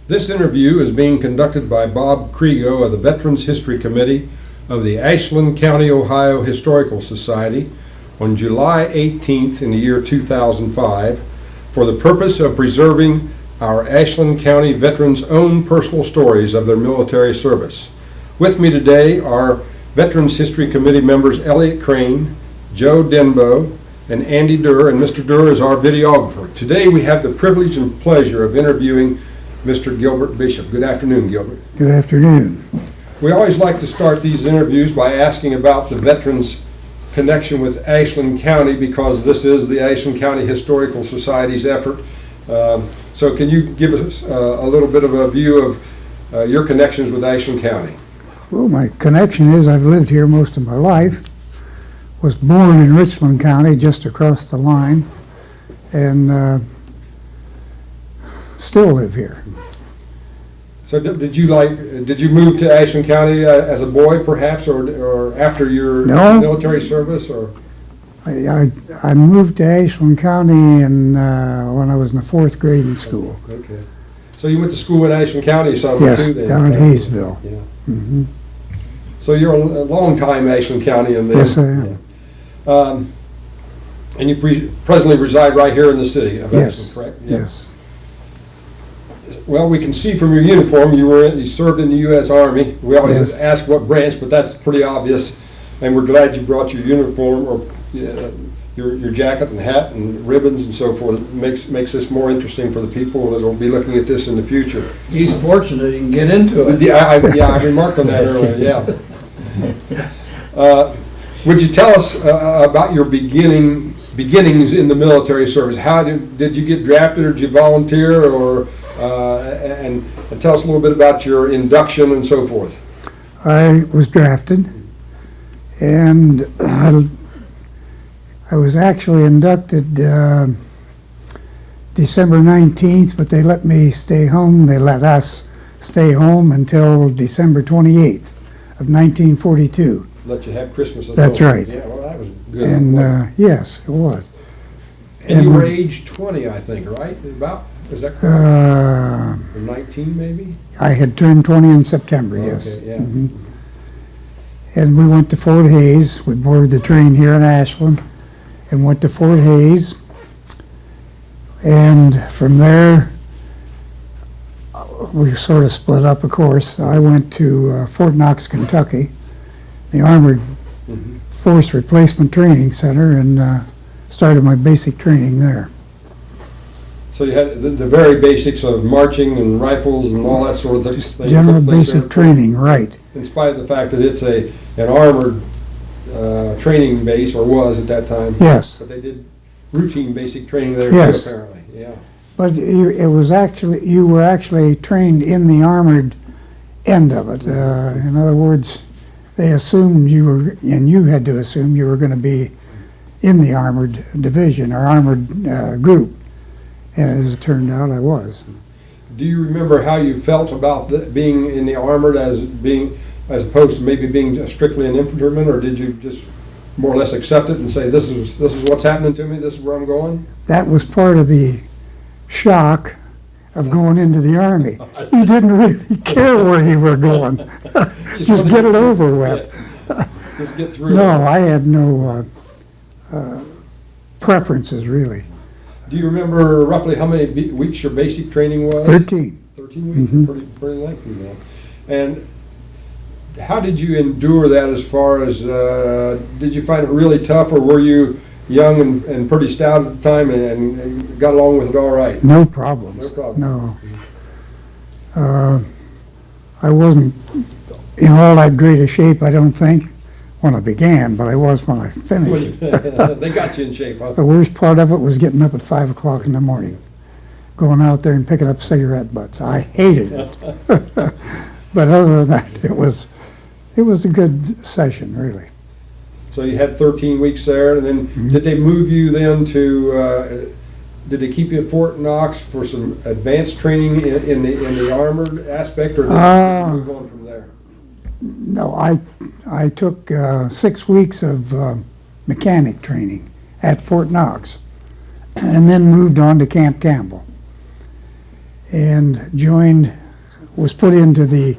This interview is being conducted by Bob Kriego of the Veterans History Committee of the Ashland County, Ohio Historical Society on July 18th in the year 2005 for the purpose of preserving our Ashland County veterans' own personal stories of their military service. With me today are Veterans History Committee members Elliot Crane, Joe Denbo, and Andy Durr, and Mr. Durr is our videographer. Today we have the privilege and pleasure of interviewing Mr. Gilbert Bishop. Good afternoon, Gilbert. Good afternoon. We always like to start these interviews by asking about the veterans' connection with Ashland County, because this is the Ashland County Historical Society's effort. So can you give us a little bit of a view of your connections with Ashland County? Well, my connection is I've lived here most of my life. Was born in Richland County, just across the line, and still live here. So did you move to Ashland County as a boy, perhaps, or after your military service, or? I moved to Ashland County when I was in the 4th grade in school. Okay. So you went to school in Ashland County somewhere too, then? Yes, down in Hayesville. Yeah. Mm-hmm. So you're a long time Ashland County in there. Yes, I am. Yeah. And you presently reside right here in the city of Ashland, correct? Yeah. Yes. Well, we can see from your uniform you served in the U.S. Army. We always ask what branch, but that's pretty obvious. And we're glad you brought your uniform, or your jacket and hat and ribbons and so forth. It makes this more interesting for the people that will be looking at this in the future. He's fortunate he can get into it. Yeah, I remarked on that earlier. Yeah. Would you tell us about your beginnings in the military service? How did you get drafted, or did you volunteer, or and tell us a little bit about your induction and so forth. I was drafted, and I was actually inducted December 19th, but they let me stay home. They let us stay home until December 28th of 1942. Let you have Christmas at That's home. right. Yeah, well, that was good. And yes, it was. And you were age 20, I think, right? About, is that correct? Or 19, maybe? I had turned 20 in September, yes. Okay, yeah. Mm-hmm. And we went to Fort Hays. We boarded the train here in Ashland and went to Fort Hays. And from there, we sort of split up, of course. I went to Fort Knox, Kentucky, the Armored Force Replacement Training Center, and started my basic training there. So you had the very basics of marching and rifles and all that sort of thing. Just general basic training, right. In spite of the fact that it's an armored training base, or was at that time. Yes. But they did routine basic training there Yes. too, apparently. Yeah. But you were actually trained in the armored end of it. In other words, they assumed you were, and you had to assume you were going to be in the armored division or armored group. And as it turned out, I was. Do you remember how you felt about being in the armored as opposed to maybe being strictly an infantryman, or did you just more or less accept it and say, this is what's happening to me, this is where I'm going? That was part of the shock of going into the Army. You didn't really care where you were going. Just get it over with. Just get through. No, I had no preferences, really. Do you remember roughly how many weeks your basic training was? 13. 13 weeks, pretty lengthy then. And how did you endure that, as far as, did you find it really tough, or were you young and pretty stout at the time and got along with it all right? No problems. No problem. No. I wasn't in all that great a shape, I don't think, when I began, but I was when I finished. They got you in shape, huh? The worst part of it was getting up at 5 o'clock in the morning, going out there and picking up cigarette butts. I hated it. But other than that, it was a good session, really. So you had 13 weeks there, and then did they move you then to, did they keep you at Fort Knox for some advanced training in the armored aspect, or did you move on from there? No, I took 6 weeks of mechanic training at Fort Knox, and then moved on to Camp Campbell, and was put into the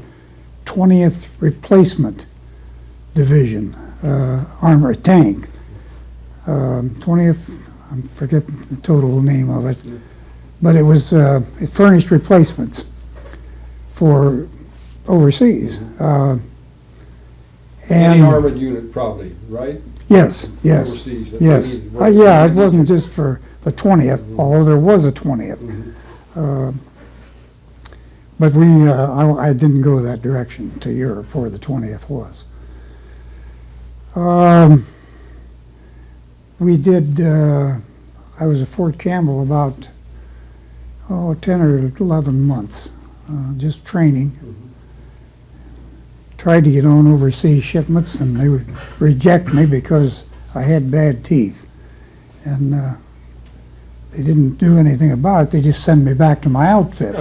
20th Replacement Division, armored tank. 20th, I forget the total name of it, but it was, it furnished replacements for overseas. Any And armored unit probably, right? yes, yes, Overseas, that yes. they needed. Yeah, it wasn't just for the 20th, although there was a 20th. Mhm. But I didn't go that direction to Europe where the 20th was. We did, I was at Fort Campbell about, 10 or 11 months, just training. Tried to get on overseas shipments, and they would reject me because I had bad teeth. And they didn't do anything about it. They just sent me back to my outfit.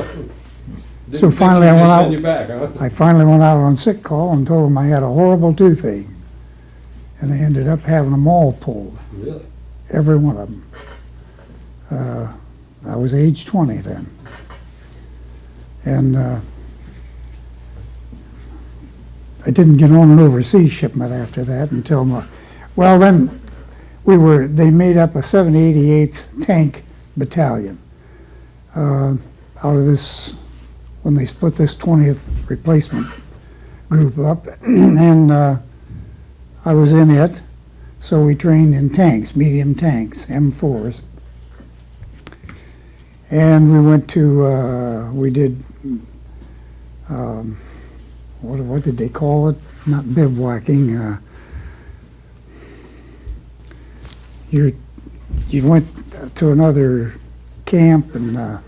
So finally I went out. Send you back, huh? I finally went out on sick call and told them I had a horrible toothache. And I ended up having them all pulled, Really? every one of them. I was age 20 then. And I didn't get on an overseas shipment after that until then they made up a 788th Tank Battalion out of this, when they split this 20th Replacement group up, and I was in it, so we trained in tanks, medium tanks, M4s. And we went to, we did, what did they call it? Not bivouacking. You went to another camp and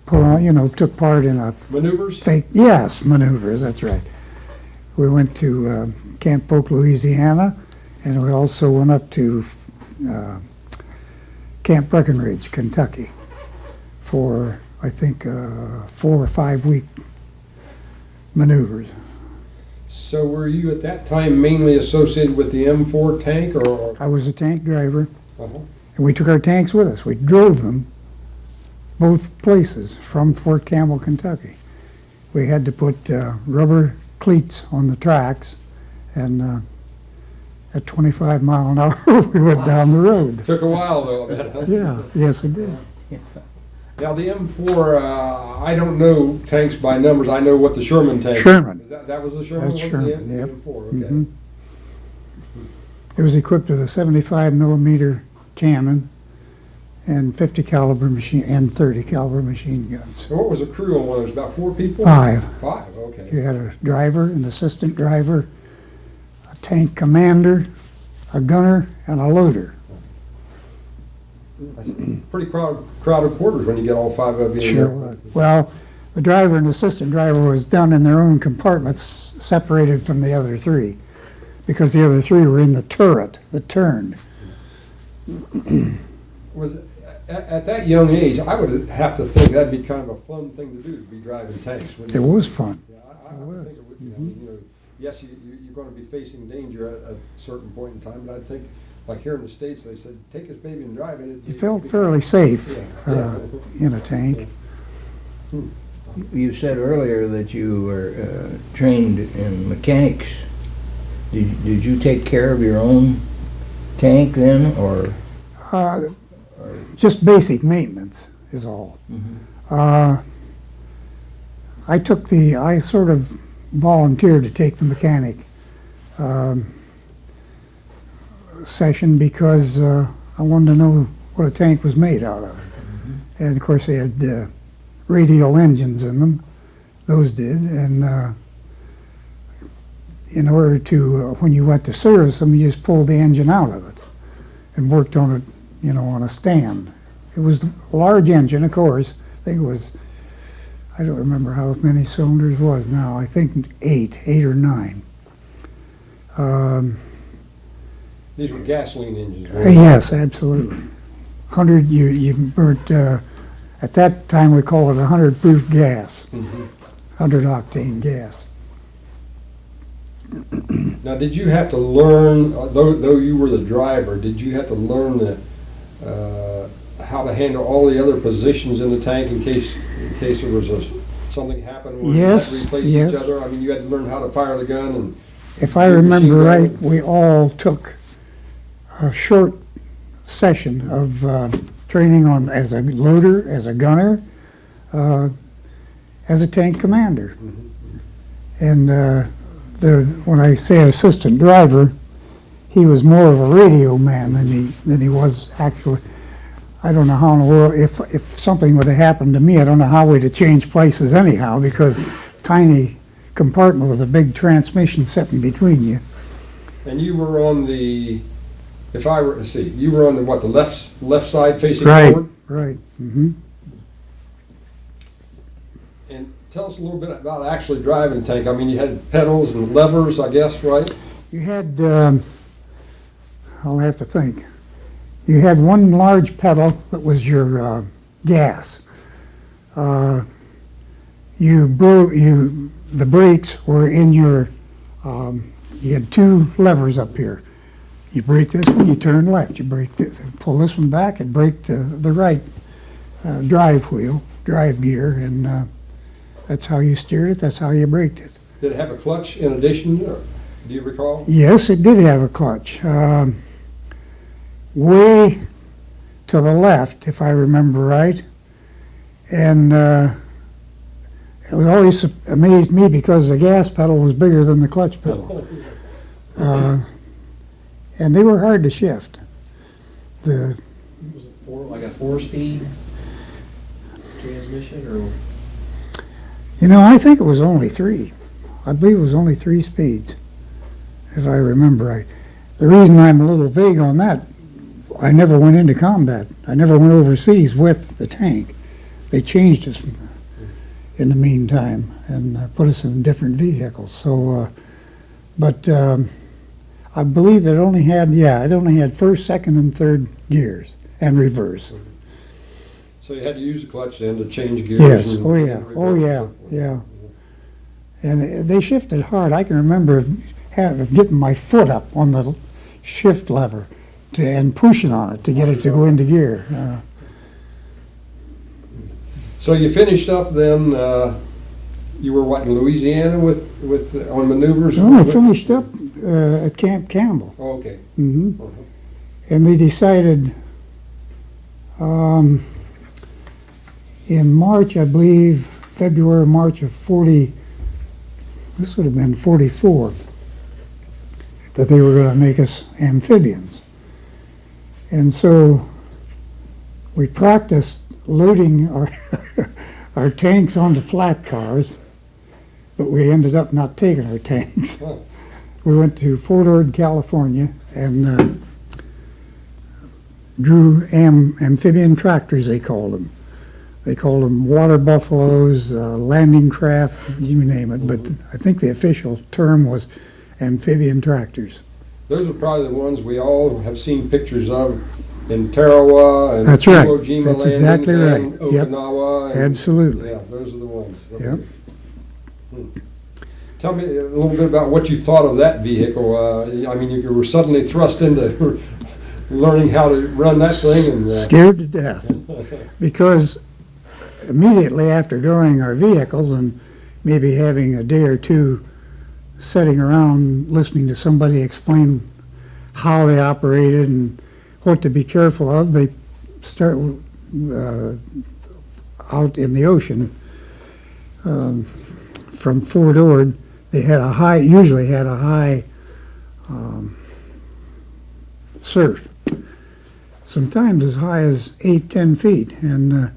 put on, took part in a Maneuvers? yes, maneuvers. That's right. We went to Camp Polk, Louisiana, and we also went up to Camp Breckenridge, Kentucky, for I think 4 or 5 week maneuvers. So were you at that time mainly associated with the M4 tank, or? I was a tank driver, Uh-huh. and we took our tanks with us. We drove them both places from Fort Campbell, Kentucky. We had to put rubber cleats on the tracks, and at 25 mile an hour, we went down the road. Took a while though, I bet, huh? Yeah, yes, it did. Now the M4, I don't know tanks by numbers. I know what the Sherman tank. Sherman. Is that was the Sherman. That's one? Sherman, The yep. M4. Okay. Mhm. It was equipped with a 75 millimeter cannon and 50 caliber machine and 30 caliber machine guns. So what was the crew on one? It was about 4 people. 5. 5. Okay. You had a driver, an assistant driver, a tank commander, a gunner, and a loader. That's pretty crowded quarters when you get all 5 of you. in Sure there. was. Well, the driver and assistant driver was done in their own compartments, separated from the other 3, because the other 3 were in the turret that turned. Was at that young age, I would have to think that'd be kind of a fun thing to do, to be driving tanks. wouldn't It was fun. Yeah, I It would was. think it would. I mean, yes, you're going to be facing danger at a certain point in time, but I think, like here in the States, they said, take this baby and drive it. You felt fairly safe Yeah. in a tank. You said earlier that you were trained in mechanics. Did you take care of your own tank then, or? Just basic maintenance is all. I sort of volunteered to take the mechanic session because I wanted to know what a tank was made out of. And of course they had radial engines in them, those did, and in order to, when you went to service them, you just pulled the engine out of it and worked on it, on a stand. It was a large engine, of course. I think it was, I don't remember how many cylinders it was now. I think 8 or 9. These were gasoline engines, right? Yes, absolutely. 100, you burnt, at that time we called it 100 proof gas, 100 octane gas. Now, did you have to learn, though you were the driver, did you have to learn how to handle all the other positions in the tank in case there was something happened where Yes, you had to replace yes. each other? I mean, you had to learn how to fire the gun and... If I Your remember machine gun. right, we all took a short session of training on as a loader, as a gunner, as a tank commander. And when I say assistant driver, he was more of a radio man than he was actually. I don't know how in the world, if something would have happened to me, I don't know how we'd have changed places anyhow, because tiny compartment with a big transmission sitting between you. And you were on the, let's see, you were on the left side facing Right, forward? right. Mm-hmm. And tell us a little bit about actually driving a tank. I mean, you had pedals and levers, I guess, right? You had, I'll have to think. You had one large pedal that was your gas. The brakes were in your, you had two levers up here. You brake this one, you turn left. You brake this, pull this one back, and brake the right drive gear, and that's how you steered it, that's how you braked it. Did it have a clutch in addition, or do you recall? Yes, it did have a clutch. Way to the left, if I remember right. And it was always amazed me because the gas pedal was bigger than the clutch pedal. And they were hard to shift. Was it like a 4-speed transmission, or? I think it was only 3. I believe it was only 3 speeds, if I remember right. The reason I'm a little vague on that, I never went into combat. I never went overseas with the tank. They changed us in the meantime and put us in different vehicles. So, but I believe it only had first, second, and third gears and reverse. So you had to use the clutch then to change gears? Yes, and- oh yeah, and oh reverse yeah, and so forth. yeah. And they shifted hard. I can remember getting my foot up on the shift lever and pushing on it to get it to go into gear. So you finished up then, you were what, in Louisiana on maneuvers? I finished up at Camp Campbell. Oh, okay. Hmm. And they decided in March, I believe, February, March of 40, this would have been 44, that they were going to make us amphibians. And so we practiced loading our tanks onto flat cars, but we ended up not taking our tanks. Oh. We went to Fort Ord, California, and drew amphibian tractors, they called them. They called them water buffaloes, landing craft, you name it, but I think the official term was amphibian tractors. Those are probably the ones we all have seen pictures of in Tarawa and That's right. Iwo Jima That's landings exactly and right. Yep. Okinawa. And, Absolutely. Yeah, those are the ones. Yep. Tell me a little bit about what you thought of that vehicle. I mean, you were suddenly thrust into learning how to run that thing. And Scared to death. Because immediately after drawing our vehicle and maybe having a day or two sitting around listening to somebody explain how they operated and what to be careful of, they start out in the ocean from Fort Ord. They usually had a high surf, sometimes as high as 8-10 feet, and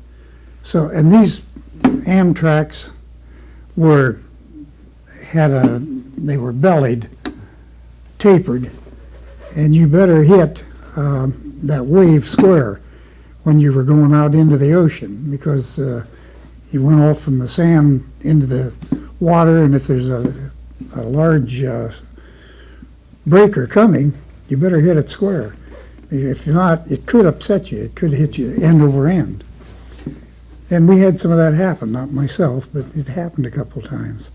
these Amtraks they were bellied, tapered, and you better hit that wave square when you were going out into the ocean, because you went off from the sand into the water, and if there's a large breaker coming, you better hit it square. If not, it could upset you. It could hit you end over end. And we had some of that happen, not myself, but it happened a couple times.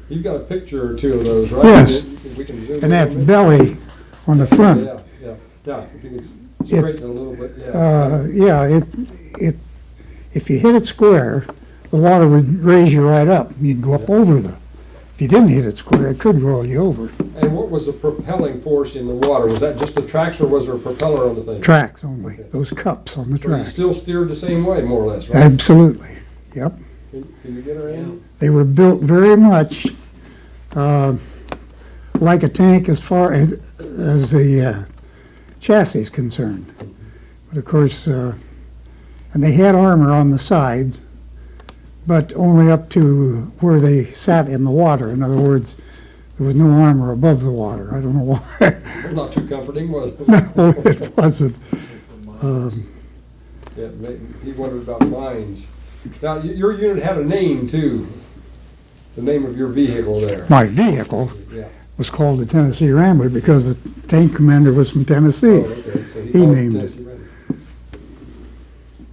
you've got a picture or two of those, right? Yes. We can zoom And in. that belly on the front, Yeah. If you could Straighten a little bit, yeah. Yeah, if you hit it square, the water would raise you right up. You'd go up over if you didn't hit it square, it could roll you over. And what was the propelling force in the water? Was that just the tracks or was there a propeller on the thing? Tracks only, those cups on the So you tracks. still steered the same way, more or less, right? Absolutely, yep. Can you get her in? They were built very much like a tank as far as the chassis is concerned. But of course, and they had armor on the sides, but only up to where they sat in the water. In other words, there was no armor above the water. I don't know why. Not too comforting, was it? No, it wasn't. Yeah, he wondered about mines. Now, your unit had a name too, the name of your vehicle there. My vehicle Yeah. was called the Tennessee Rambler because the tank commander was from Oh, Tennessee. okay, so He called named it. Tennessee Rambler.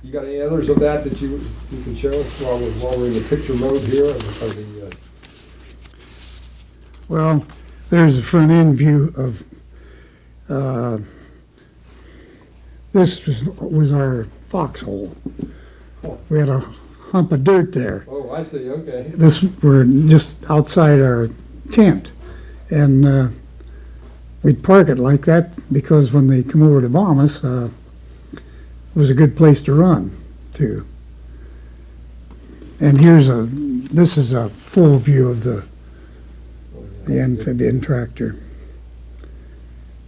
You got any others of that you can show us while we're in the picture mode here? Well, there's a front end view of, this was our foxhole. We had a hump of dirt there. Oh, I see, okay. We're just outside our tent. And we'd park it like that because when they come over to bomb us, it was a good place to run to. And this is a full view of the amphibian tractor.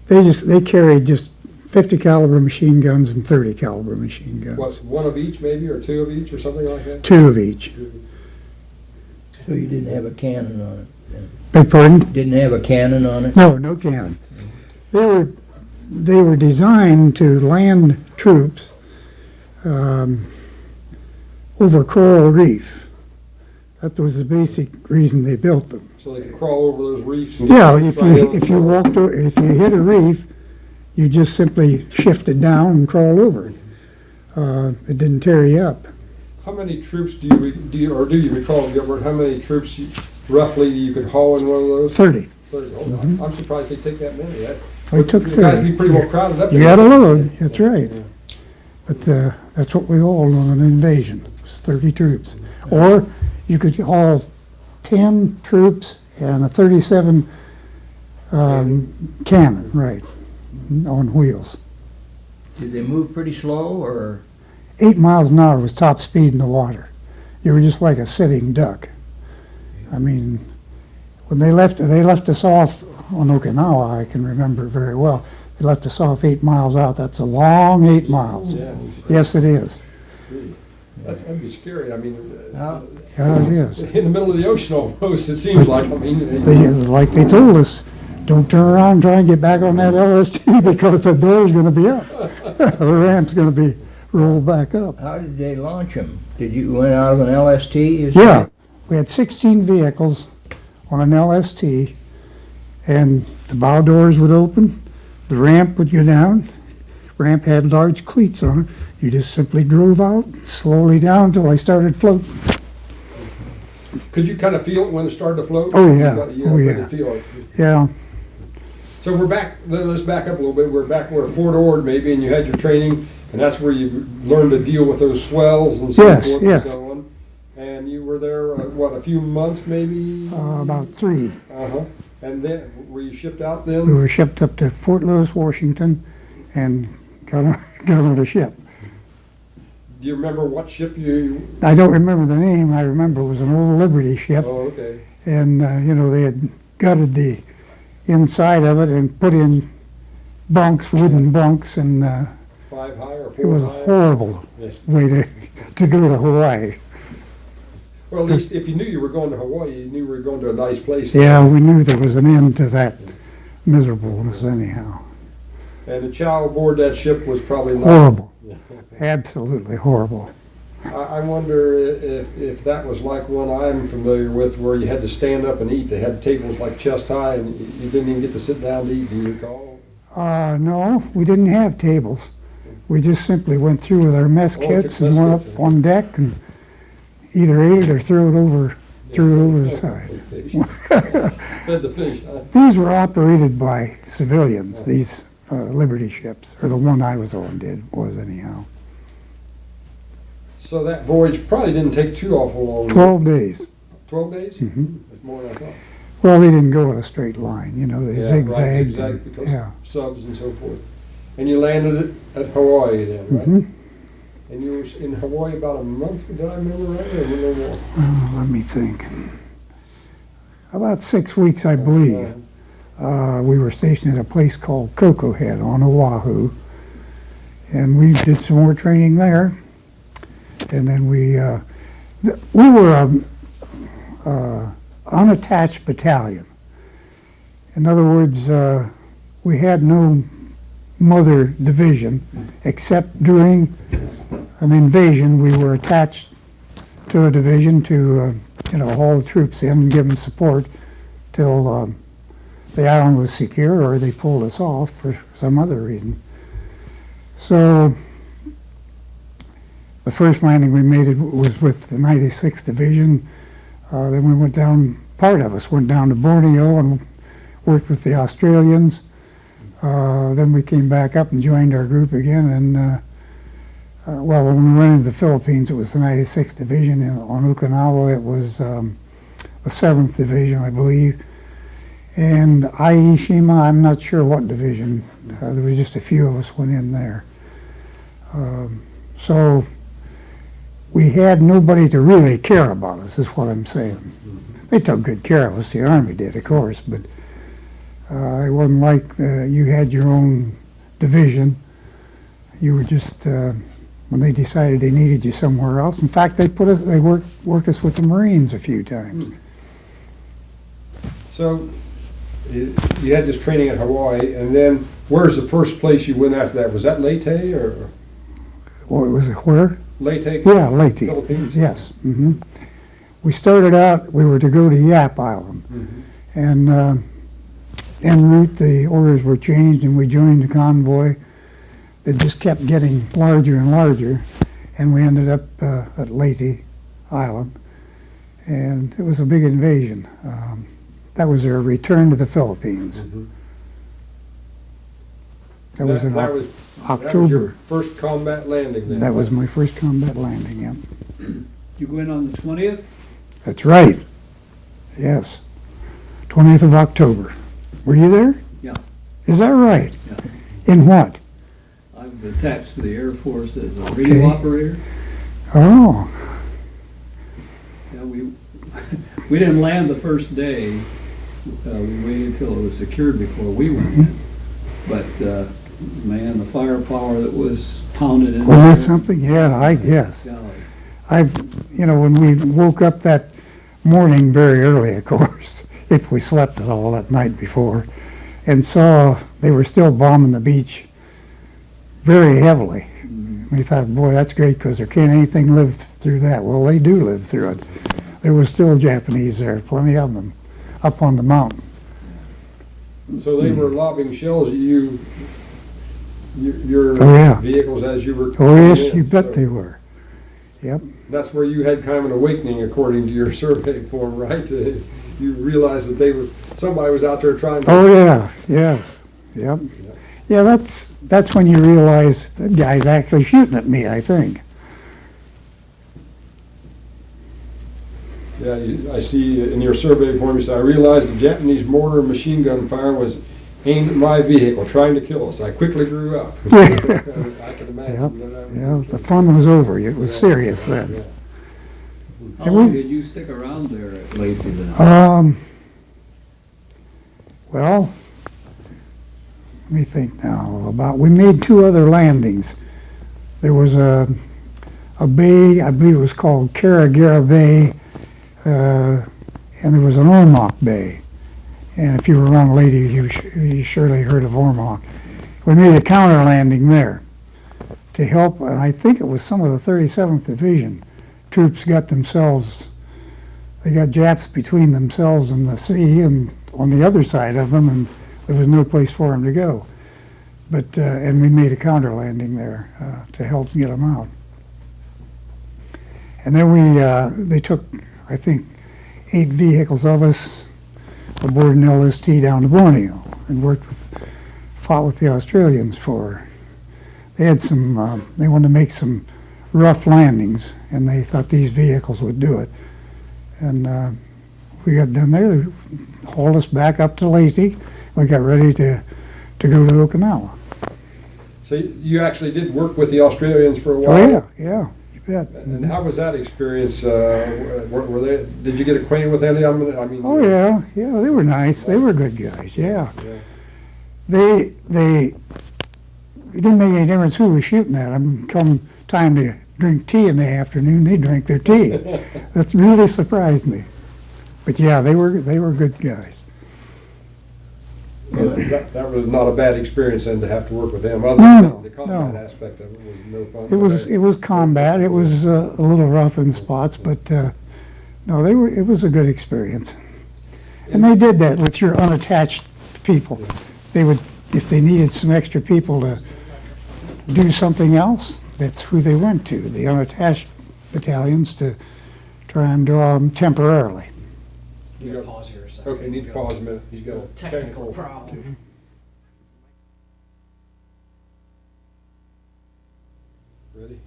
They carried just 50 caliber machine guns and 30 caliber machine guns. What, one of each maybe, or two of each, or something like that? Two of each. So you didn't have a cannon on it? Beg pardon? Didn't have a cannon on it? No, no cannon. They were designed to land troops over coral reef. That was the basic reason they built them. So they could crawl over those reefs? And Yeah, right if you hit a reef, you just simply shifted down and crawled over it. It didn't tear you up. How many troops do you recall, Gilbert, how many troops roughly you could haul in one of those? 30. 30. Oh, I'm surprised they take that many. They took You guys be 30. pretty well crowded up You there. got a load, that's right. But that's what we hauled on an invasion, was 30 troops. Or you could haul 10 troops and a 37 cannon, right, on wheels. Did they move pretty slow, or? 8 miles an hour was top speed in the water. You were just like a sitting duck. I mean, when they left us off on Okinawa, I can remember very well. They left us off 8 miles out. That's a long 8 miles. Yeah. Yes, it is. That'd be scary. I mean, Yeah, it is. in the middle of the ocean almost, it seems like. I mean, Like they told us, don't turn around and try and get back on that LST because the door's going to be up. The ramp's going to be rolled back up. How did they launch them? Did you went out of an LST? you Yeah, said? we had 16 vehicles on an LST, and the bow doors would open, the ramp would go down. Ramp had large cleats on it. You just simply drove out slowly down until I started floating. could you kind of feel it when it started to float? Oh, yeah. Oh, could yeah. Feel it. Yeah, So we're back, let's back up a little bit. We're back where Fort Ord maybe, and you had your training, and that's where you learned to deal with those swells and so Yes, forth yes. and so on. And you were there, what, a few months maybe? about 3. Uh-huh. And then, were you shipped out We then? were shipped up to Fort Lewis, Washington, and got on a ship. Do you remember what ship you, I don't remember the name. I remember it was an old Liberty ship, oh, okay. and they had gutted the inside of it and put in bunks, wooden bunks, and 5 high or 4 high? it was a horrible Yes. way to go to Hawaii. Well, at least if you knew you were going to Hawaii, you knew you were going to a nice place. Yeah, we knew there was an end to that miserableness anyhow. And the chow aboard that ship was probably not. Horrible, absolutely horrible. I wonder if that was like one I'm familiar with, where you had to stand up and eat. They had tables like chest high, and you didn't even get to sit down to eat. Do you recall? No, we didn't have tables. We just simply went through with our mess Oh, kits took and mess went kits, up on deck and either ate it or threw it over the side. Fed the fish. Huh? These were operated by civilians, these Liberty ships, or the one I was on was anyhow. So that voyage probably didn't take too awful long. 12 days. 12 days? Mhm. That's more than I thought. Well, they didn't go in a straight line, you know, they Yeah, right, zigzagged. zigzag because Yeah. subs and so forth. And you landed at Hawaii then, right? Mhm. And you were in Hawaii about a month, did I remember right, or a little more? Let me think. About 6 weeks, I believe. We were stationed at a place called Cocoa Head on Oahu, and we did some more training there. And then we were a unattached battalion. In other words, we had no mother division, except during an invasion, we were attached to a division to, haul the troops in and give them support till the island was secure or they pulled us off for some other reason. So the first landing we made was with the 96th Division. Then we went down, part of us went down to Borneo and worked with the Australians. Then we came back up and joined our group again. And when we went into the Philippines, it was the 96th Division. On Okinawa, it was the 7th Division, I believe. And Aishima, I'm not sure what division. There was just a few of us went in there. So we had nobody to really care about us, is what I'm saying. They took good care of us, the Army did, of course, but it wasn't like you had your own division. You were just, when they decided they needed you somewhere else. In fact, they worked us with the Marines a few times. So you had this training at Hawaii, and then where's the first place you went after that? Was that Leyte or? What was it, where? Leyte? Yeah, Leyte. Philippines? Yes. Hmm. We started out, we were to go to Yap Island. Mm-hmm. And en route, the orders were changed and we joined the convoy. It just kept getting larger and larger. And we ended up at Leyte Island. And it was a big invasion. That was their return to the Philippines. Mm-hmm. That was in That was October. your first combat landing then? That was my first combat landing, yeah. You go in on the 20th? That's right. Yes. 20th of October. Were you there? Yeah. Is that right? Yeah. In what? I was attached to the Air Force as a radio operator. Oh, Yeah, we didn't land the first day. We waited until it was secured before we went in. But, man, the firepower that was pounded in well, there. that's something? Yeah, I guess. Golly. When we woke up that morning very early, of course, if we slept at all that night before, and saw they were still bombing the beach very heavily. Mhm. We thought, boy, that's great because there can't anything live through that. Well, they do live through it. There were still Japanese there, plenty of them, up on the mountain. So they were lobbing shells at your Oh, yeah. vehicles as you were Oh, coming yes, in. you bet So they were. Yep. that's where you had kind of an awakening, according to your survey form, right? You realized that somebody was out there trying to. Oh, yeah, yeah, yep. Yeah, that's when you realize that guy's actually shooting at me, I think. Yeah, I see in your survey form, you say, I realized the Japanese mortar and machine gun fire was aimed at my vehicle, trying to kill us. I quickly grew up. I can imagine that. Yeah, the fun was over. It was serious then. Yeah. How long did you stick around there at Leyte then? Well, let me think now. We made 2 other landings. There was a bay, I believe it was called Karagara Bay, and there was an Ormoc Bay. And if you were around Leyte, you surely heard of Ormoc. We made a counter landing there to help, and I think it was some of the 37th Division troops they got Japs between themselves and the sea and on the other side of them, and there was no place for them to go. But, and we made a counter landing there to help get them out. And then they took, I think, 8 vehicles of us aboard an LST down to Borneo and worked with fought with the Australians for. They had some, they wanted to make some rough landings, and they thought these vehicles would do it. And we got done there, they hauled us back up to Leyte. We got ready to go to Okinawa. So you actually did work with the Australians for a while? Oh, yeah, you bet. And how was that experience? Were they? Did you get acquainted with any of them? I mean, Oh, yeah, they were nice. They were good guys, yeah. Yeah. It didn't make any difference who was shooting at them. Come time to drink tea in the afternoon, they drank their tea. That really surprised me. But yeah, they were good guys. So that was not a bad experience then to have to work with them. Other No, than the combat no. aspect of it was no fun. It was combat. It was a little rough in spots, but no, it was a good experience. And they did that with your unattached people. They would, if they needed some extra people to do something else, that's who they went to, the unattached battalions, to try and draw them temporarily. You gotta pause here a second. Okay, need to pause a minute. He's got a Technical problem. Ready?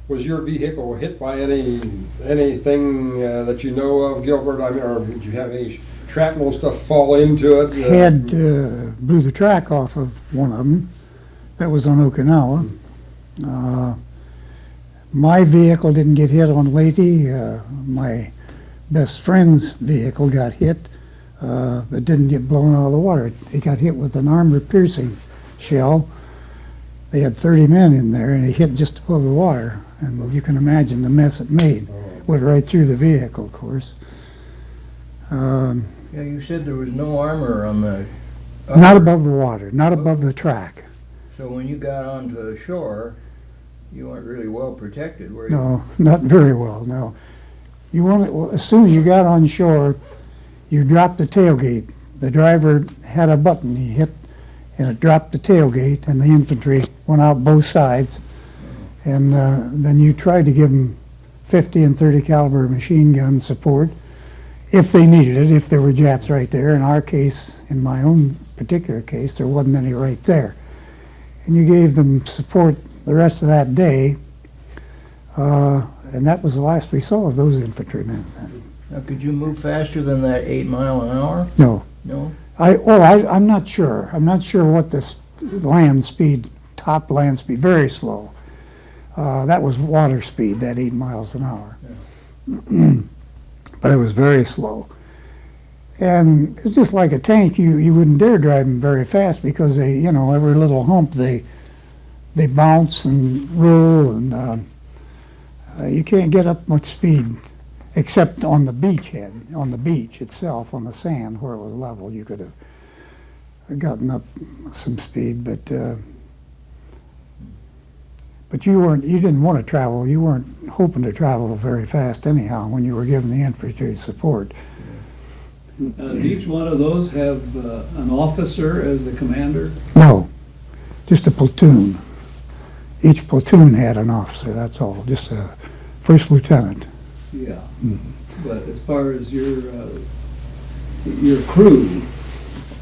Was your vehicle hit by anything that you know of, Gilbert? I mean, or did you have any shrapnel stuff fall into it? Had blew the track off of one of them. That was on Okinawa. My vehicle didn't get hit on Leyte. My best friend's vehicle got hit, but didn't get blown out of the water. They got hit with an armor-piercing shell. They had 30 men in there, and it hit just above the water. And you can imagine the mess it made. Went right through the vehicle, of course. Yeah, you said there was no armor on the... Not above the water, not above the track. So when you got onto the shore, you weren't really well protected, were you? No, not very well, no. You want as soon as you got on shore, you dropped the tailgate. The driver had a button he hit, and it dropped the tailgate, and the infantry went out both sides. And then you tried to give them 50 and 30 caliber machine gun support if they needed it, if there were Japs right there. In our case, in my own particular case, there wasn't any right there. And you gave them support the rest of that day, and that was the last we saw of those infantrymen. Now, could you move faster than that 8 mile an hour? No, No? I'm not sure. I'm not sure what the land speed, top land speed, very slow. That was water speed, that 8 miles an hour. But it was very slow. And it's just like a tank, you wouldn't dare drive them very fast because they, every little hump they bounce and roll, and you can't get up much speed except on the beachhead, on the beach itself, on the sand where it was level. You could have gotten up some speed, but you didn't want to travel. You weren't hoping to travel very fast anyhow when you were given the infantry support. Did each one of those have an officer as the commander? No, just a platoon. Each platoon had an officer, that's all, just a first lieutenant. Yeah. But as far as your crew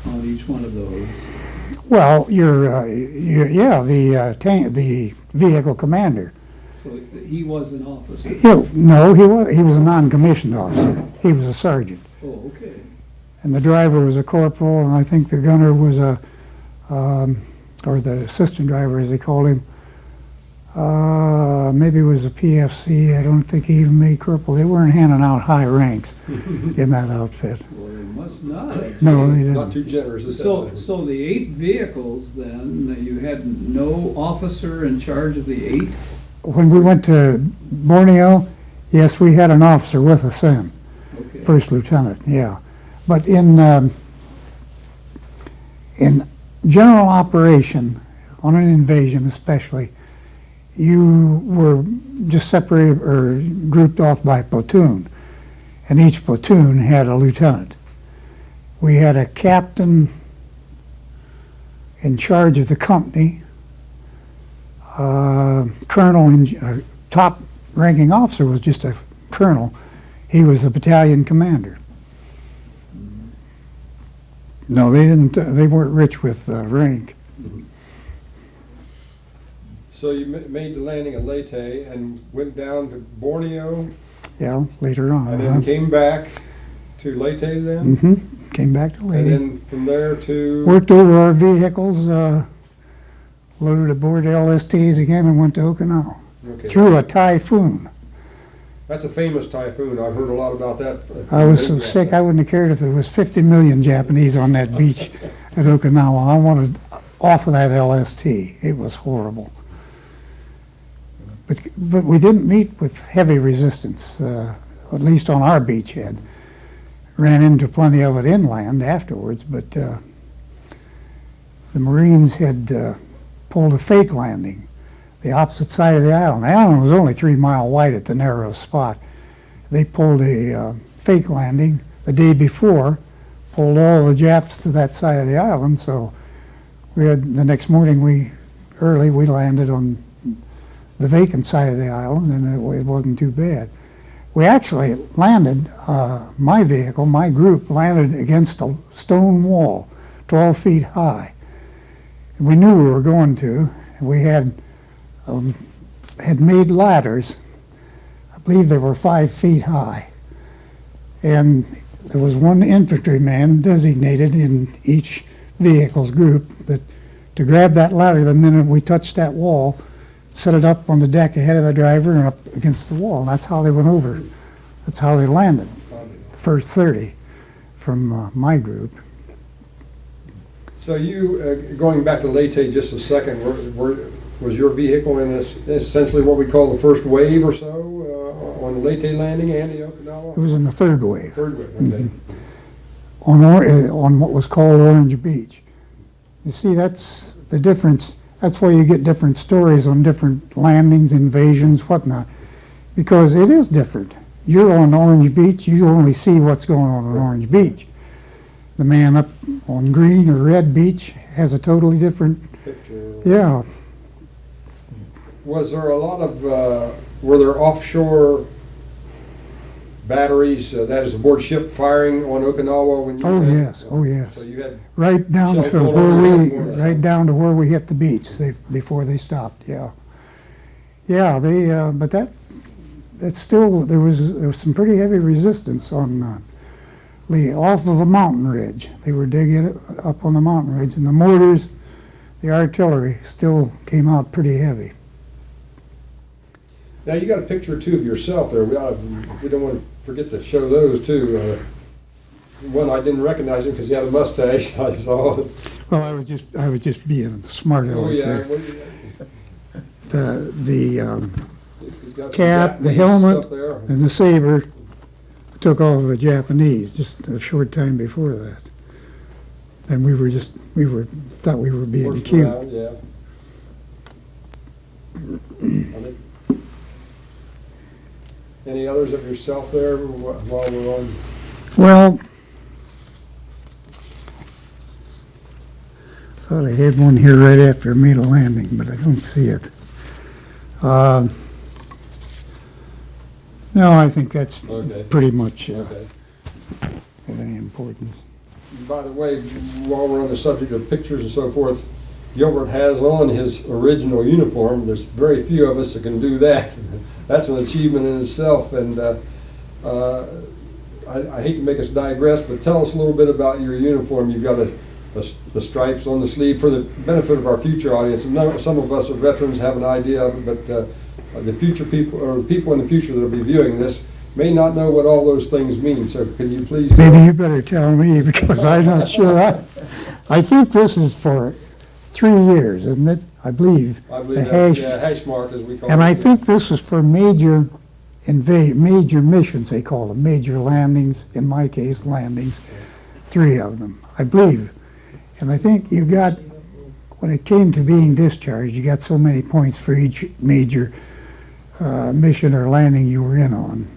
on each one of those, Well, the vehicle commander. so he was an officer. No, he was a non-commissioned officer. He was a sergeant. Oh, okay. And the driver was a corporal, and I think the gunner was or the assistant driver, as they called him, maybe it was a PFC. I don't think he even made corporal. They weren't handing out high ranks in that outfit. Well, they must not. No, they Not didn't. too generous. Is So that? the 8 vehicles then, you had no officer in charge of the 8? When we went to Borneo, yes, we had an officer with us then, Okay. first lieutenant, yeah. But in general operation, on an invasion especially, you were just separated or grouped off by platoon, and each platoon had a lieutenant. We had a captain in charge of the company, colonel, top ranking officer was just a colonel. He was the battalion commander. No, they didn't, they weren't rich with rank. So you made the landing at Leyte and went down to Borneo Yeah, later on. and then came back to Leyte then? Mm-hmm, came back to And Leyte. then from there to, Worked over our vehicles, loaded aboard LSTs again and went to Okinawa. okay. Through a typhoon. That's a famous typhoon. I've heard a lot about that. I was so sick, I wouldn't have cared if there was 50 million Japanese on that beach at Okinawa. I wanted off of that LST. It was horrible. But we didn't meet with heavy resistance, at least on our beachhead. Ran into plenty of it inland afterwards, but the Marines had pulled a fake landing, the opposite side of the island. The island was only 3 mile wide at the narrowest spot. They pulled a fake landing the day before, pulled all the Japs to that side of the island, so we had, the next morning we landed on the vacant side of the island, and it wasn't too bad. We actually landed, my vehicle, my group, landed against a stone wall, 12 feet high. We knew we were going to. We had made ladders. I believe they were 5 feet high. And there was one infantryman designated in each vehicle's group that to grab that ladder the minute we touched that wall, set it up on the deck ahead of the driver and up against the wall. And that's how they went over. That's how they landed. The first 30 from my group. So you, going back to Leyte just a second, was your vehicle in essentially what we call the first wave or so on the Leyte landing and the Okinawa? It was in the third wave. Third wave, okay. On what was called Orange Beach. You see, that's the difference. That's why you get different stories on different landings, invasions, whatnot, because it is different. You're on Orange Beach, you only see what's going on Orange Beach. The man up on Green or Red Beach has a totally different, Picture. yeah. Was there a lot of, were there offshore batteries, that is aboard ship firing on Okinawa when you? Oh, went? yes, oh, yes. So you had, Right down Shells to all where over we, the airport. right down to where we hit the beach before they stopped, yeah. Yeah, but that's still, there was some pretty heavy resistance on, off of a mountain ridge. They were digging it up on the mountain ridge, and the mortars, the artillery still came out pretty heavy. now you got a picture or two of yourself there. We don't want to forget to show those too. One, I didn't recognize him because he had a mustache. I saw it. Well, I was just being smart Oh, aleck yeah. there. The He's got some cap, the Japanese helmet, stuff there. and the saber took off of a Japanese just a short time before that. And thought we were being Horsed cute. around, yeah. I think- Any others of yourself there while we're on? Well, thought I had one here right after I made a landing, but I don't see it. No, I think that's Okay. pretty much Okay. of any importance. By the way, while we're on the subject of pictures and so forth, Gilbert has on his original uniform. There's very few of us that can do that. That's an achievement in itself, and I hate to make us digress, but tell us a little bit about your uniform. You've got the stripes on the sleeve for the benefit of our future audience. Some of us are veterans, have an idea of it, but the future people, or the people in the future that will be viewing this, may not know what all those things mean. So can you please? Maybe you better tell me, because I'm not sure. I think this is for 3 years, isn't it? I believe. I believe the that, hash. yeah, hash mark as we call it. And I think this is for major missions, they call them, major landings, in my case, landings, 3 of them, I believe. And I think you got, when it came to being discharged, you got so many points for each major mission or landing you were in on.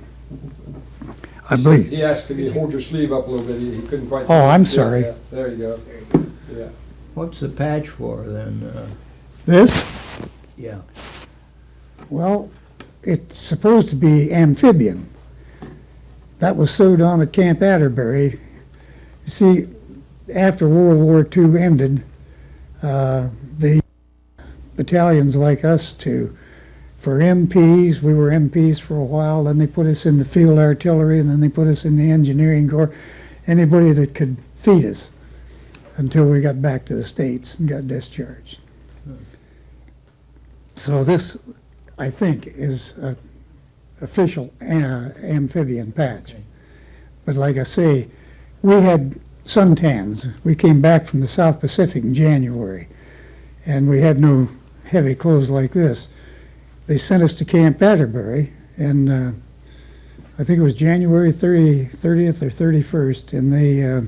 I believe. He asked, can you hold your sleeve up a little bit? He couldn't quite. Oh, I'm Yeah, sorry. yeah, there you go. Yeah. What's the patch for then? This, Yeah. well, it's supposed to be amphibian. That was sewed on at Camp Atterbury. You see, after World War II ended, the battalions like us for MPs, we were MPs for a while, then they put us in the field artillery, and then they put us in the engineering corps, anybody that could feed us until we got back to the States and got discharged. So this, I think, is an official amphibian patch. But like I say, we had suntans. We came back from the South Pacific in January, and we had no heavy clothes like this. They sent us to Camp Atterbury, and I think it was January 30th or 31st, and they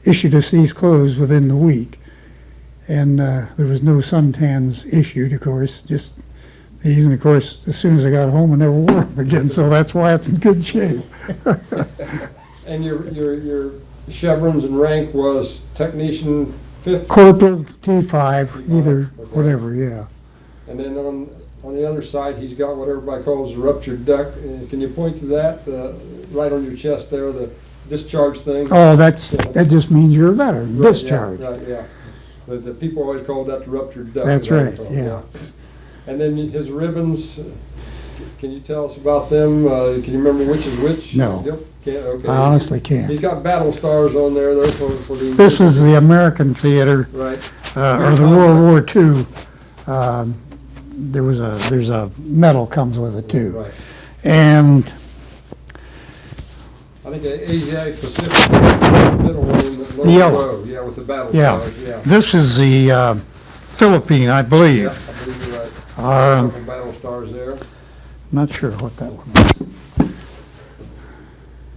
issued us these clothes within the week. And there was no suntans issued, of course, just these. And of course, as soon as I got home, I never wore them again, so that's why it's in good shape. And your chevrons and rank was technician 5th? Corporal T5, either, okay. whatever, yeah. And then on the other side, he's got what everybody calls a ruptured duct. Can you point to that, right on your chest there, the discharge thing? Oh, that just means you're a veteran, Right, discharged. Yeah, right, yeah. But the people always call that the ruptured duct. That's right, yeah. And then his ribbons, can you tell us about them? Can you remember which is which? No. Yep, can't, okay. I honestly can't. He's got battle stars on there, though, for the... This is the American theater, Right. or the World War II. There's a medal comes with it too. Right. And I think the Asiatic Pacific middle one, the The yellow. row, yeah, with the battle yeah, stars, yeah. this is the Philippine, I believe. Yeah, I believe you're right. Um, Couple battle stars there. Not sure what that one is.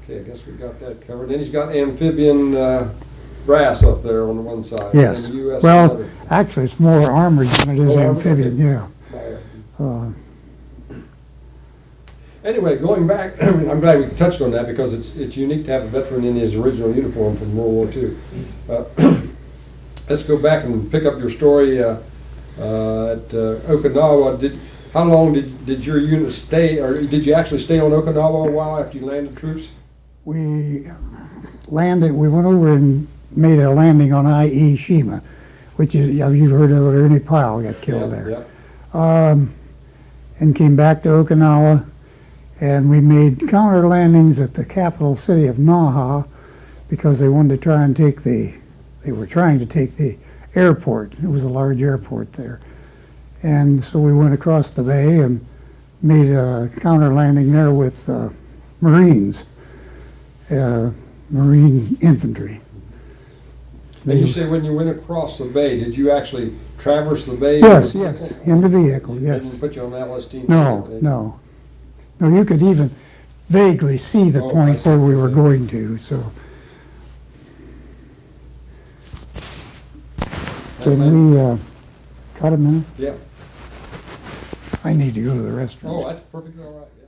Okay, I guess we got that covered. Then he's got amphibian brass up there on the one side. Yes. And US Well, on the other. actually, it's more armored than it is Oh, armored, amphibian. okay. Yeah. Anyway, going back, I'm glad we touched on that because it's unique to have a veteran in his original uniform from World War II. Let's go back and pick up your story at Okinawa. How long did your unit stay, or did you actually stay on Okinawa a while after you landed troops? We landed. We went over and made a landing on Ie Shima, which is, you've heard of it, Ernie Pyle got killed there. Yeah. And came back to Okinawa, and we made counter landings at the capital city of Naha because they wanted to try and they were trying to take the airport. It was a large airport there. And so we went across the bay and made a counter landing there with Marines, Marine infantry. And you say when you went across the bay, did you actually traverse the bay? Yes, yes, in the vehicle, yes. Didn't put you on LST? No, no. No, you could even vaguely see the Oh, I point see. where we were going to, so. Can we, cut a minute? Yeah. I need to go to the restroom. Oh, that's perfectly all right, yeah.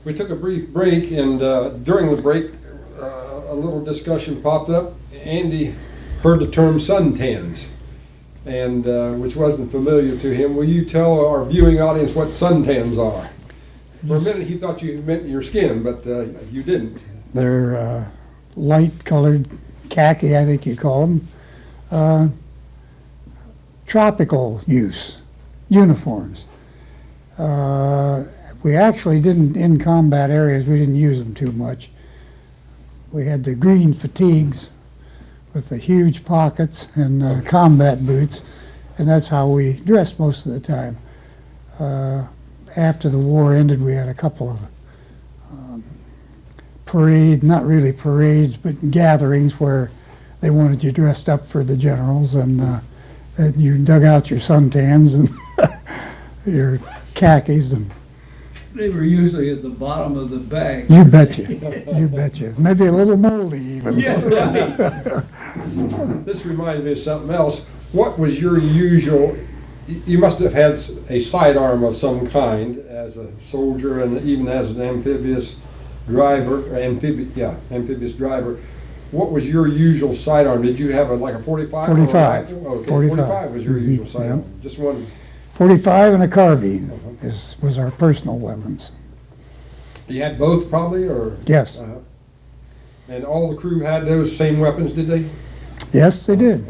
We took a brief break, and during the break, a little discussion popped up. Andy heard the term suntans, and which wasn't familiar to him. Will you tell our viewing audience what suntans are? For a minute, he thought you meant your skin, but you didn't. They're light-colored khaki, I think you call them. Tropical use uniforms. We actually didn't, in combat areas, we didn't use them too much. We had the green fatigues with the huge pockets and combat boots, and that's how we dressed most of the time. After the war ended, we had a couple of parades, not really parades, but gatherings where they wanted you dressed up for the generals, and you dug out your suntans and your khakis, and They were usually at the bottom of the bag. you betcha, you betcha. Maybe a little moldy even. Yeah, right. This reminded me of something else. What was your usual, you must have had a sidearm of some kind as a soldier and even as an amphibious driver, amphibious driver. What was your usual sidearm? Did you have like a 45? 45. Okay, 45. 45 was your usual Mhm, sidearm. yeah. Just one. 45 and a carbine was our personal weapons. You had both probably, or? Yes, And all the crew had those same weapons, did they? yes, they did.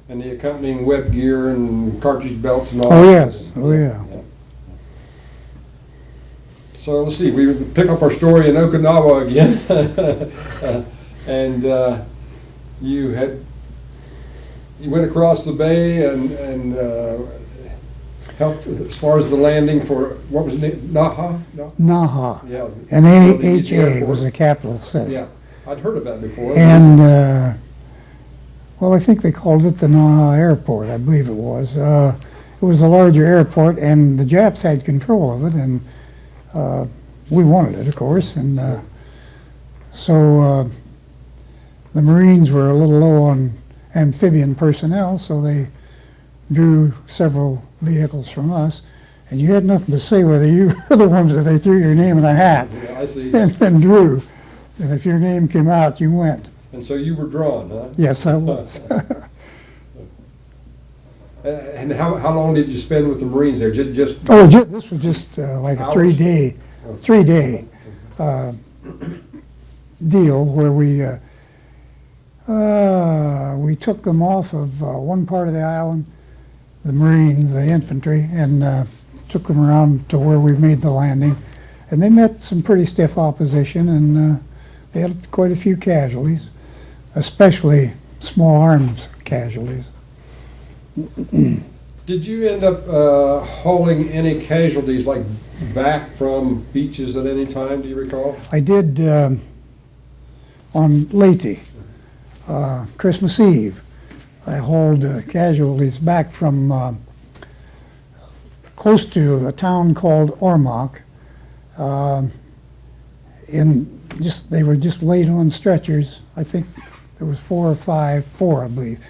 And the accompanying web gear and cartridge belts and all? Oh, that? yes, oh, yeah. So let's see, we would pick up our story in Okinawa again. And you went across the bay and helped as far as the landing for, what was the name, Naha? No? Naha. Yeah. N-A-H-A was the capital city. Yeah, I'd heard of that before. And, well, I think they called it the Naha Airport, I believe it was. It was a larger airport, and the Japs had control of it, and we wanted it, of course. And so the Marines were a little low on amphibian personnel, so they drew several vehicles from us. And you had nothing to say whether you were the ones that they threw your name in a hat Yeah, I see. and drew. And if your name came out, you went. And so you were drawn, huh? Yes, I was. And how long did you spend with the Marines there? Just Oh, this was just like a Hours? three-day deal where we took them off of one part of the island, the Marines, the infantry, and took them around to where we made the landing. And they met some pretty stiff opposition, and they had quite a few casualties, especially small arms casualties. Did you end up hauling any casualties like back from beaches at any time? Do you recall? I did on Leyte, Christmas Eve. I hauled casualties back from close to a town called Ormoc. They were just laid on stretchers. I think there was four, I believe,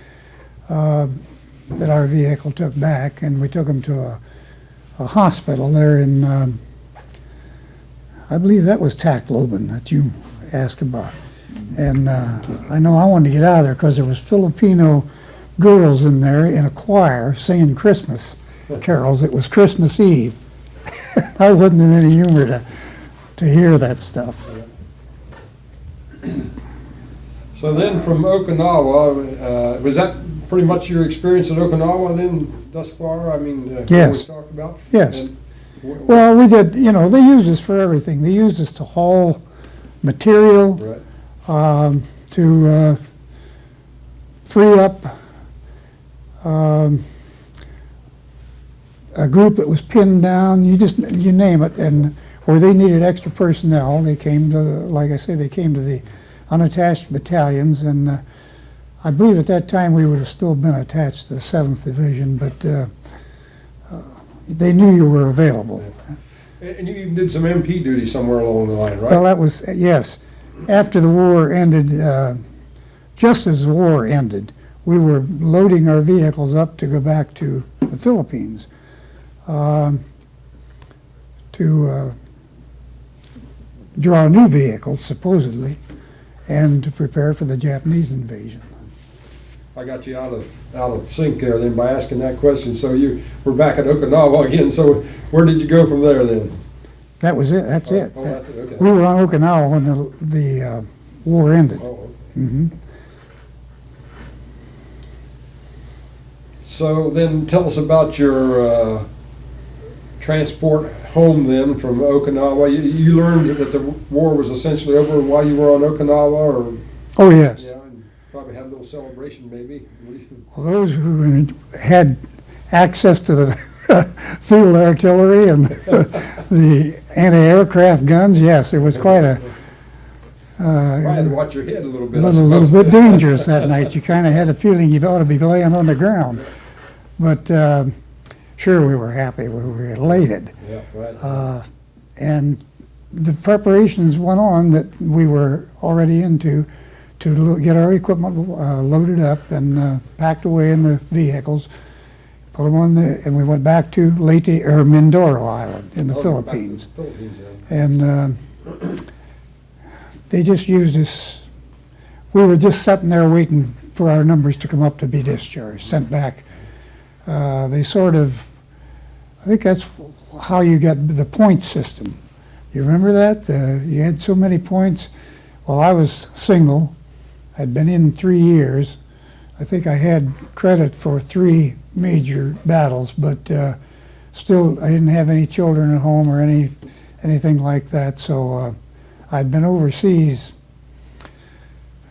that our vehicle took back, and we took them to a hospital there in, I believe that was Tacloban that you asked about. And I know I wanted to get out of there because there was Filipino girls in there in a choir singing Christmas carols. It was Christmas Eve. I wasn't in any humor to hear that stuff. So then from Okinawa, was that pretty much your experience at Okinawa then thus far? I mean, Yes. we talked about? Yes. And Well, we did, they used us for everything. They used us to haul material, Right. to free up a group that was pinned down, you name it, and where they needed extra personnel, they came to, like I say, they came to the unattached battalions, and I believe at that time we would have still been attached to the 7th Division, but they knew you were available. And you even did some MP duty somewhere along the line, right? Well, that was, yes. After the war ended, just as the war ended, we were loading our vehicles up to go back to the Philippines to draw new vehicles, supposedly, and to prepare for the Japanese invasion. I got you out of sync there then by asking that question. So you were back at Okinawa again. So where did you go from there then? That was it. That's it. Oh, that's it. Okay. We were on Okinawa when the war ended. Oh. Mhm. So then tell us about your transport home then from Okinawa. You learned that the war was essentially over while you were on Okinawa, or Oh, yes. yeah, and probably had a little celebration maybe. Well, those who had access to the field artillery and the anti-aircraft guns, yes, it was quite a Probably had to watch your head a little bit. I little suppose. bit dangerous that night. You kind of had a feeling you ought to be laying on the ground. But sure, we were happy. We were elated. Yeah, right. And the preparations went on that we were already into to get our equipment loaded up and packed away in the vehicles, put them on and we went back to Leyte or Mindoro Island in the Oh, Philippines. back to the Philippines, yeah. And they just used us. We were just sitting there waiting for our numbers to come up to be discharged, sent back. They sort of I think that's how you got the point system. You remember that? You had so many points. Well, I was single. I'd been in 3 years. I think I had credit for 3 major battles, but still I didn't have any children at home or anything like that. So I'd been overseas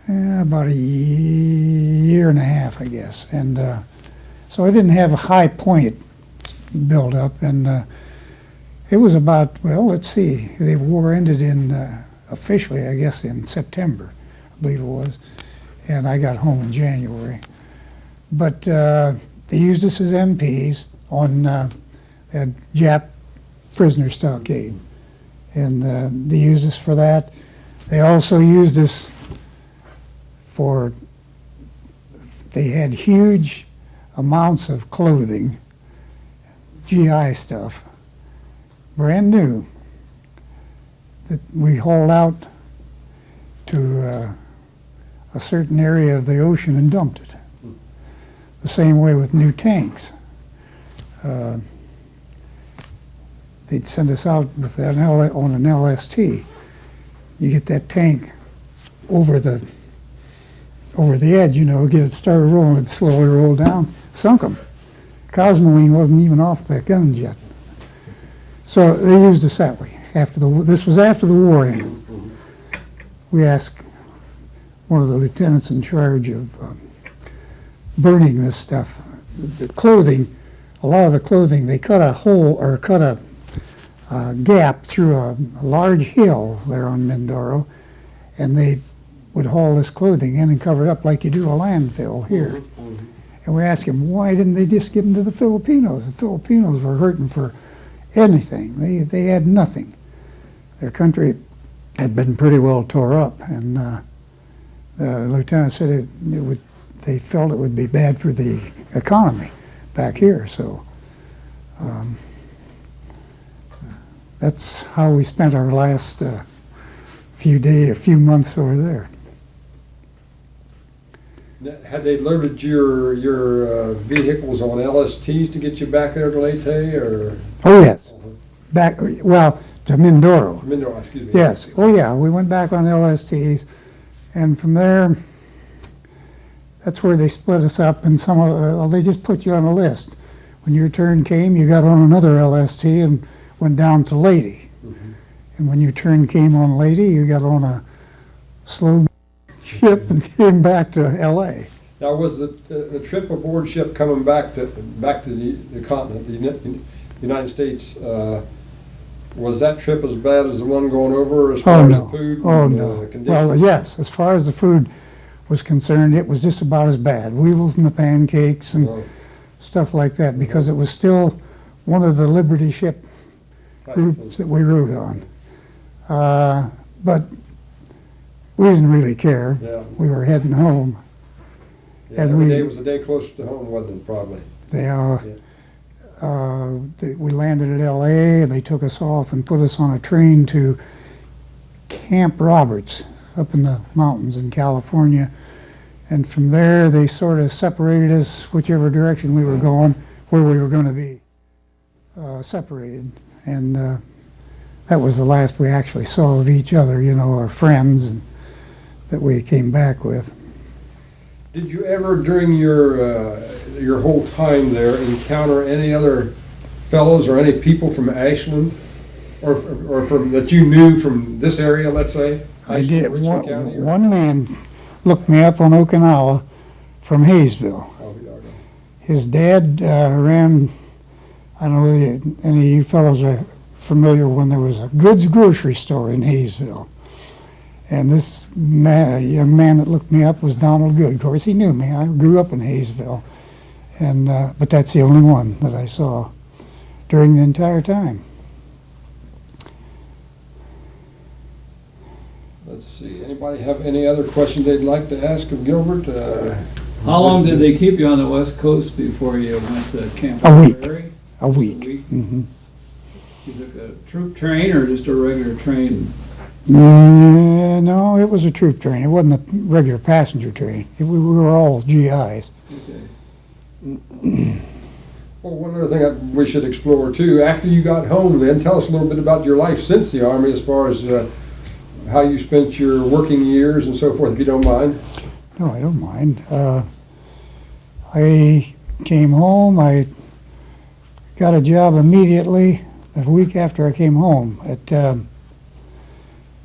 about a year and a half, I guess. And so I didn't have a high point build up. And it was about, well, let's see, the war ended in, officially, I guess, in September, I believe it was. And I got home in January. But they used us as MPs on a Jap prisoner stockade. And they used us for that. They also used us for, they had huge amounts of clothing, GI stuff, brand new, that we hauled out to a certain area of the ocean and dumped it. The same way with new tanks. They'd send us out with on an LST. You get that tank over the edge, you know, get it started rolling, it slowly roll down, sunk them. Cosmoline wasn't even off the guns yet. So they used us that way. This was after the war ended. We asked one of the lieutenants in charge of burning this stuff. The clothing, a lot of the clothing, they cut a hole or cut a gap through a large hill there on Mindoro, and they would haul this clothing in and cover it up like you do a landfill here. And we asked him, why didn't they just give them to the Filipinos? The Filipinos were hurting for anything. They had nothing. Their country had been pretty well tore up, and the lieutenant said they felt it would be bad for the economy back here. So that's how we spent our last few months over there. Had they loaded your vehicles on LSTs to get you back there to Leyte, or? Oh yes, back to Mindoro. Mindoro, excuse me. Yes. Oh yeah, we went back on LSTs, and from there, that's where they split us up. And they just put you on a list. When your turn came, you got on another LST and went down to Leyte. And when your turn came on Leyte, you got on a slow ship and came back to L.A. Now, was the trip aboard ship coming back to the continent, the United States? Was that trip as bad as the one going over as far as the food? Oh and, no! Conditions? Well, yes. As far as the food was concerned, it was just about as bad. Weevils in the pancakes and stuff like that, because it was still one of the Liberty ship groups that we rode on. But we didn't really care. Yeah. We were heading home. Yeah, and every day was a day closer to home, wasn't it, probably? We landed at L.A. and they took us off and put us on a train to Camp Roberts up in the mountains in California. And from there, they sort of separated us whichever direction we were going, where we were going to be separated. And that was the last we actually saw of each other, you know, our friends that we came back with. Did you ever, during your whole time there, encounter any other fellows or any people from Ashland, or from that you knew from this area, let's say? I did. Richland County, or? One man looked me up on Okinawa from Hayesville. Oh, yeah, okay. His dad ran, I don't know whether any of you fellows are familiar when there was a goods grocery store in Hayesville. And this young man that looked me up was Donald Good. Of course, he knew me. I grew up in Hayesville. And but that's the only one that I saw during the entire time. Let's see. Anybody have any other questions they'd like to ask of Gilbert? How long did they keep you on the West Coast before you went to Camp A week. Prairie? A week. Mm-hmm. You took a troop train or just a regular train? No, it was a troop train. It wasn't a regular passenger train. We were all GIs. Okay. Well, one other thing we should explore too, after you got home then, tell us a little bit about your life since the Army as far as how you spent your working years and so forth, if you don't mind. No, I don't mind. I came home, I got a job immediately, a week after I came home, at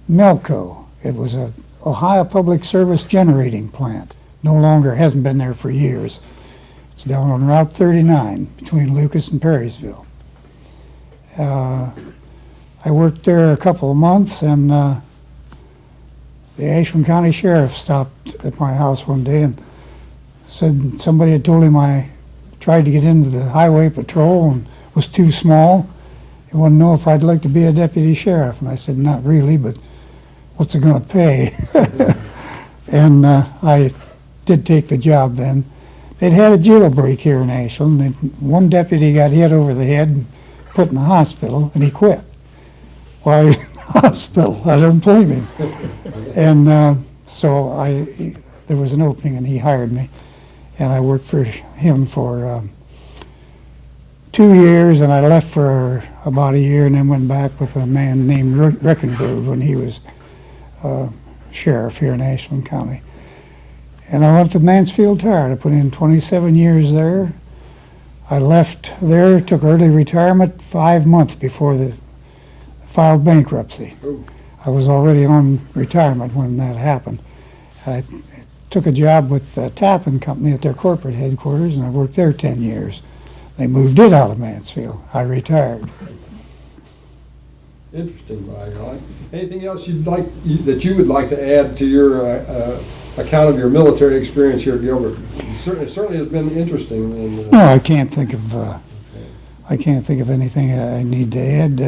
Melco. It was a Ohio Public Service generating plant. No longer, hasn't been there for years. It's down on Route 39 between Lucas and Perrysville. I worked there a couple of months, and the Ashland County Sheriff stopped at my house one day and said somebody had told him I tried to get into the highway patrol and was too small. He wanted to know if I'd like to be a deputy sheriff. And I said, not really, but what's it going to pay? And I did take the job then. They'd had a jailbreak here in Ashland, and one deputy got hit over the head and put in the hospital, and he quit while he was in the hospital. I don't blame him. And so there was an opening, and he hired me, and I worked for him for 2 years, and I left for about a year, and then went back with a man named Reckenberg when he was sheriff here in Ashland County. And I went to Mansfield Tire. I put in 27 years there. I left there, took early retirement 5 months before they filed bankruptcy. Ooh. I was already on retirement when that happened. I took a job with the Tappan Company at their corporate headquarters, and I worked there 10 years. They moved it out of Mansfield. I retired. Interesting, by God. Anything else that you would like to add to your account of your military experience here at Gilbert? It certainly has been interesting. And, No, I can't think of anything I need to add.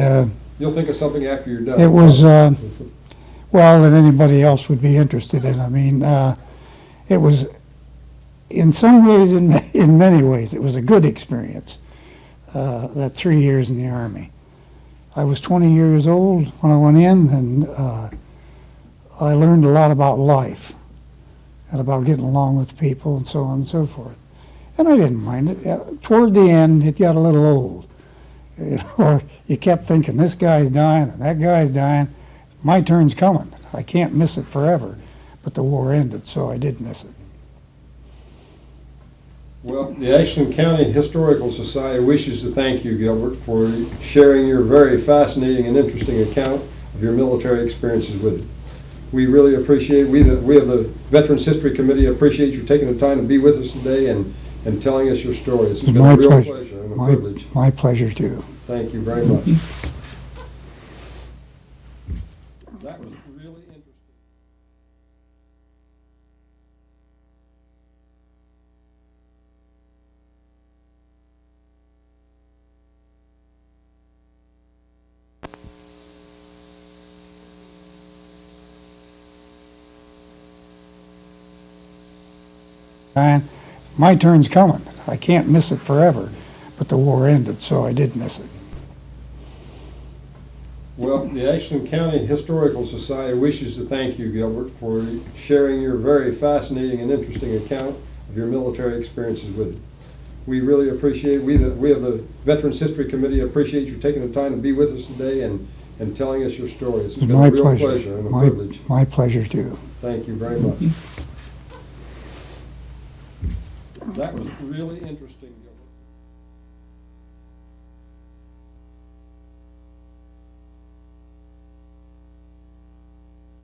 you'll think of something after you're done. It was well, that anybody else would be interested in. I mean, it was in some ways, in many ways, it was a good experience. That 3 years in the Army. I was 20 years old when I went in, and I learned a lot about life and about getting along with people and so on and so forth. And I didn't mind it. Toward the end, it got a little old. You kept thinking, this guy's dying and that guy's dying. My turn's coming. I can't miss it forever. But the war ended, so I did miss it. Well, the Ashland County Historical Society wishes to thank you, Gilbert, for sharing your very fascinating and interesting account of your military experiences with it. We really appreciate, we of the Veterans History Committee appreciate you taking the time to be with us today and telling us your story. It's been a real pleasure and a privilege. My pleasure, too. Thank you very much. That was really interesting. My turn's coming. I can't miss it forever. But the war ended, so I did miss it. Well, the Ashland County Historical Society wishes to thank you, Gilbert, for sharing your very fascinating and interesting account of your military experiences with it. We really appreciate, we of the Veterans History Committee appreciate you taking the time to be with us today and telling us your story. It's been a real pleasure and a privilege. My pleasure, too. Thank you very much. That was really interesting.